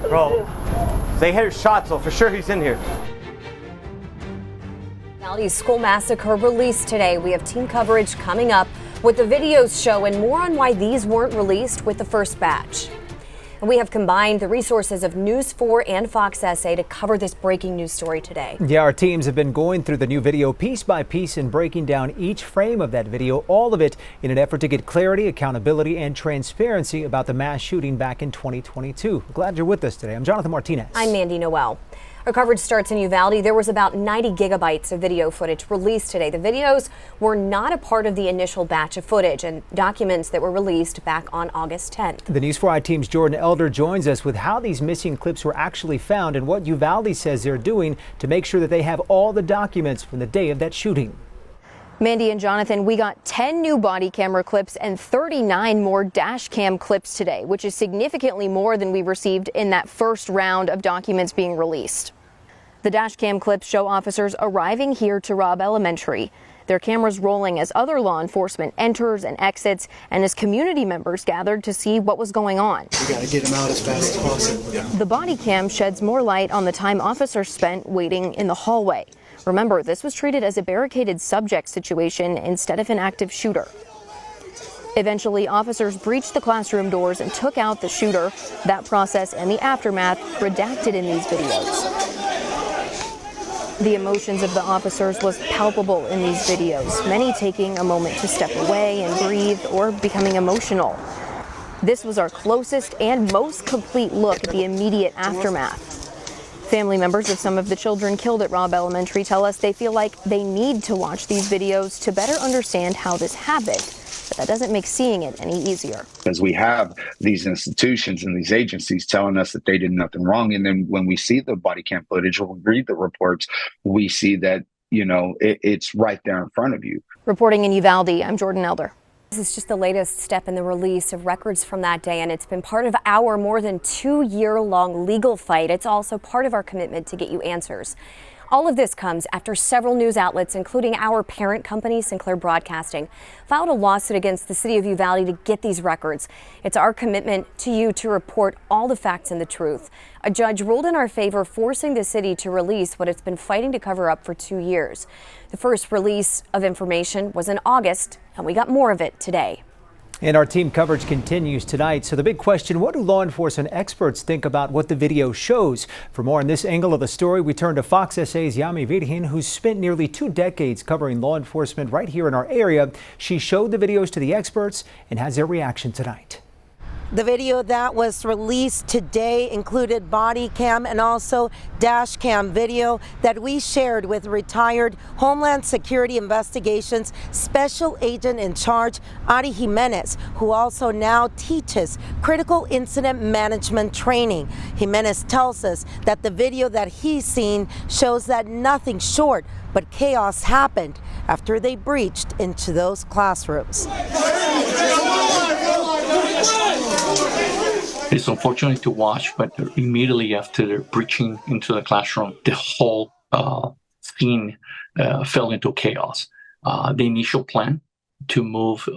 Bro, they hear shots, so for sure he's in here. Uvalde's school massacre released today. We have team coverage coming up with the videos show and more on why these weren't released with the first batch. And we have combined the resources of News 4 and Fox SA to cover this breaking news story today. Yeah, our teams have been going through the new video piece by piece and breaking down each frame of that video, all of it in an effort to get clarity, accountability, and transparency about the mass shooting back in 2022. Glad you're with us today. I'm Jonathan Martinez. I'm Mandy Noel. Our coverage starts in Uvalde. There was about 90 gigabytes of video footage released today. The videos were not a part of the initial batch of footage and documents that were released back on August 10th. The News 4i team's Jordan Elder joins us with how these missing clips were actually found and what Uvalde says they're doing to make sure that they have all the documents from the day of that shooting. Mandy and Jonathan, we got 10 new body camera clips and 39 more dash cam clips today, which is significantly more than we received in that first round of documents being released. The dash cam clips show officers arriving here to Robb Elementary, their cameras rolling as other law enforcement enters and exits and as community members gathered to see what was going on. We got to get them out as fast as possible. The body cam sheds more light on the time officers spent waiting in the hallway. Remember, this was treated as a barricaded subject situation instead of an active shooter. Eventually, officers breached the classroom doors and took out the shooter. That process and the aftermath redacted in these videos. The emotions of the officers was palpable in these videos, many taking a moment to step away and breathe or becoming emotional. This was our closest and most complete look at the immediate aftermath. Family members of some of the children killed at Robb Elementary tell us they feel like they need to watch these videos to better understand how this happened. But that doesn't make seeing it any easier. As we have these institutions and these agencies telling us that they did nothing wrong. And then when we see the body cam footage or read the reports, we see that, it's right there in front of you. Reporting in Uvalde, I'm Jordan Elder. This is just the latest step in the release of records from that day, and it's been part of our more than 2-year-long legal fight. It's also part of our commitment to get you answers. All of this comes after several news outlets, including our parent company, Sinclair Broadcasting, filed a lawsuit against the city of Uvalde to get these records. It's our commitment to you to report all the facts and the truth. A judge ruled in our favor, forcing the city to release what it's been fighting to cover up for 2 years. The first release of information was in August, and we got more of it today. And our team coverage continues tonight. So the big question, what do law enforcement experts think about what the video shows? For more on this angle of the story, we turn to Fox SA's Yami Virgen, who's spent nearly 2 decades covering law enforcement right here in our area. She showed the videos to the experts and has their reaction tonight. The video that was released today included body cam and also dash cam video that we shared with retired Homeland Security Investigations Special Agent in Charge, Ari Jimenez, who also now teaches critical incident management training. Jimenez tells us that the video that he's seen shows that nothing short but chaos happened after they breached into those classrooms. It's unfortunate to watch, but immediately after the breaching into the classroom, the whole scene fell into chaos. The initial plan to move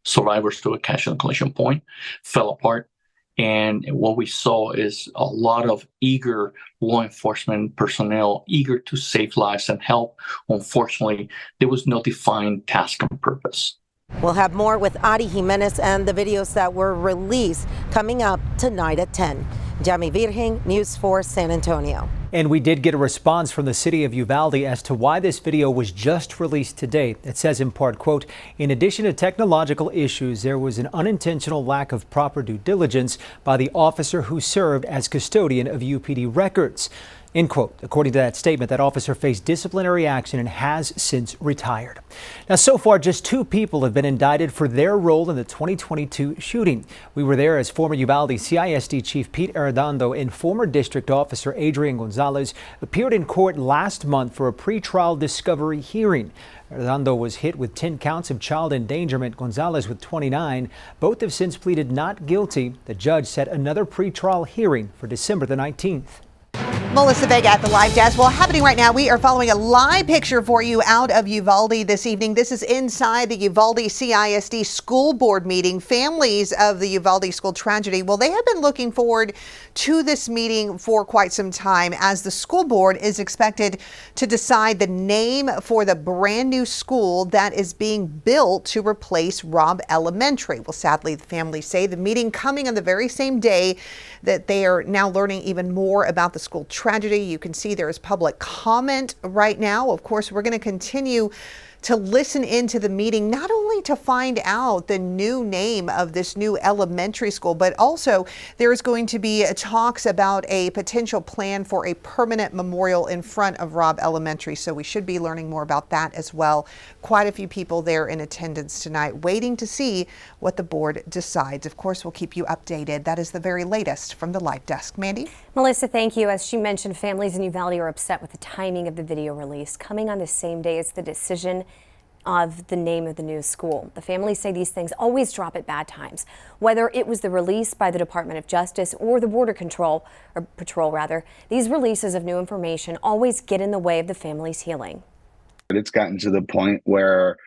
survivors to a catch and collection point fell apart. And what we saw is a lot of eager law enforcement personnel, eager to save lives and help. Unfortunately, there was no defined task and purpose. We'll have more with Ari Jimenez and the videos that were released coming up tonight at 10. Yami Virgen, News 4 San Antonio. And we did get a response from the city of Uvalde as to why this video was just released today. It says in part, quote, in addition to technological issues, there was an unintentional lack of proper due diligence by the officer who served as custodian of UPD records. End quote. According to that statement, that officer faced disciplinary action and has since retired. Now, so far, just 2 people have been indicted for their role in the 2022 shooting. We were there as former Uvalde CISD Chief Pete Arredondo and former district officer Adrian Gonzalez appeared in court last month for a pretrial discovery hearing. Arredondo was hit with 10 counts of child endangerment, Gonzalez with 29. Both have since pleaded not guilty. The judge set another pretrial hearing for December the 19th. Melissa Vega at the live desk. Well, happening right now, we are following a live picture for you out of Uvalde this evening. This is inside the Uvalde CISD school board meeting. Families of the Uvalde school tragedy, well, they have been looking forward to this meeting for quite some time, as the school board is expected to decide the name for the brand new school that is being built to replace Robb Elementary. Well, sadly, the families say the meeting coming on the very same day that they are now learning even more about the school tragedy. You can see there is public comment right now. Of course, we're going to continue to listen into the meeting, not only to find out the new name of this new elementary school, but also there is going to be talks about a potential plan for a permanent memorial in front of Robb Elementary. So we should be learning more about that as well. Quite a few people there in attendance tonight, waiting to see what the board decides. Of course, we'll keep you updated. That is the very latest from the live desk. Mandy? Melissa, thank you. As she mentioned, families in Uvalde are upset with the timing of the video release, coming on the same day as the decision of the name of the new school. The families say these things always drop at bad times, whether it was the release by the Department of Justice or the Border Patrol rather. These releases of new information always get in the way of the family's healing. It's gotten to the point where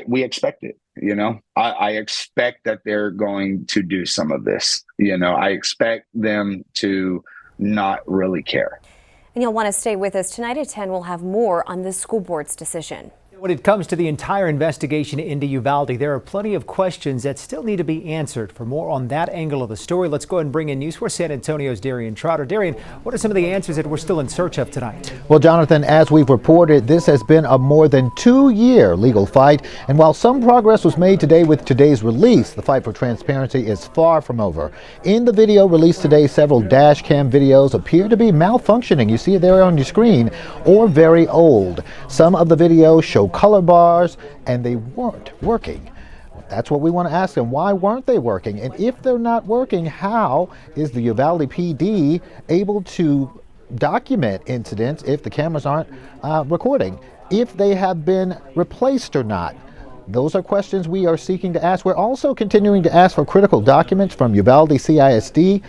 we expect it. You know, I expect that they're going to do some of this. You know, I expect them to not really care. And you'll want to stay with us. Tonight at 10, we'll have more on the school board's decision. When it comes to the entire investigation into Uvalde, there are plenty of questions that still need to be answered. For more on that angle of the story, let's go ahead and bring in News 4 San Antonio's Darian Trotter. Darian, what are some of the answers that we're still in search of tonight? Well, Jonathan, as we've reported, this has been a more than 2-year legal fight. And while some progress was made today with today's release, the fight for transparency is far from over. In the video released today, several dash cam videos appear to be malfunctioning. You see it there on your screen, or very old. Some of the videos show color bars, and they weren't working. That's what we want to ask them. Why weren't they working? And if they're not working, how is the Uvalde PD able to document incidents if the cameras aren't recording? If they have been replaced or not? Those are questions we are seeking to ask. We're also continuing to ask for critical documents from Uvalde CISD,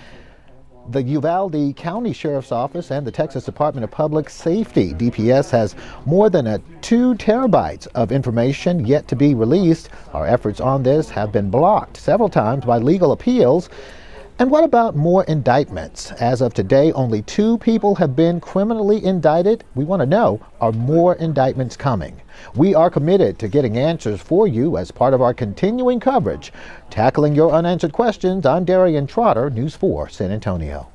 the Uvalde County Sheriff's Office, and the Texas Department of Public Safety. DPS has more than 2 terabytes of information yet to be released. Our efforts on this have been blocked several times by legal appeals. And what about more indictments? As of today, only 2 people have been criminally indicted. We want to know, are more indictments coming? We are committed to getting answers for you as part of our continuing coverage. Tackling your unanswered questions, I'm Darian Trotter, News 4 San Antonio.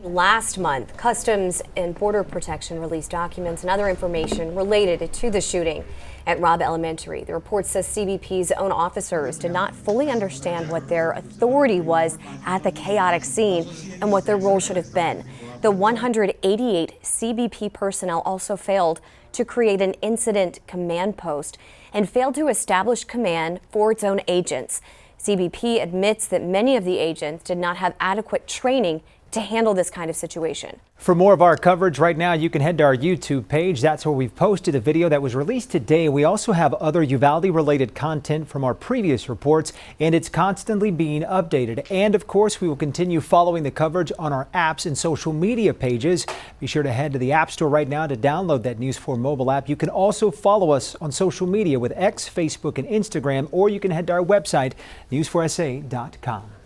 Last month, Customs and Border Protection released documents and other information related to the shooting at Robb Elementary. The report says CBP's own officers did not fully understand what their authority was at the chaotic scene and what their role should have been. The 188 CBP personnel also failed to create an incident command post and failed to establish command for its own agents. CBP admits that many of the agents did not have adequate training to handle this kind of situation. For more of our coverage right now, you can head to our YouTube page. That's where we've posted a video that was released today. We also have other Uvalde-related content from our previous reports, and it's constantly being updated. And of course, we will continue following the coverage on our apps and social media pages. Be sure to head to the App Store right now to download that News 4 mobile app. You can also follow us on social media with X, Facebook, and Instagram, or you can head to our website, news4sa.com.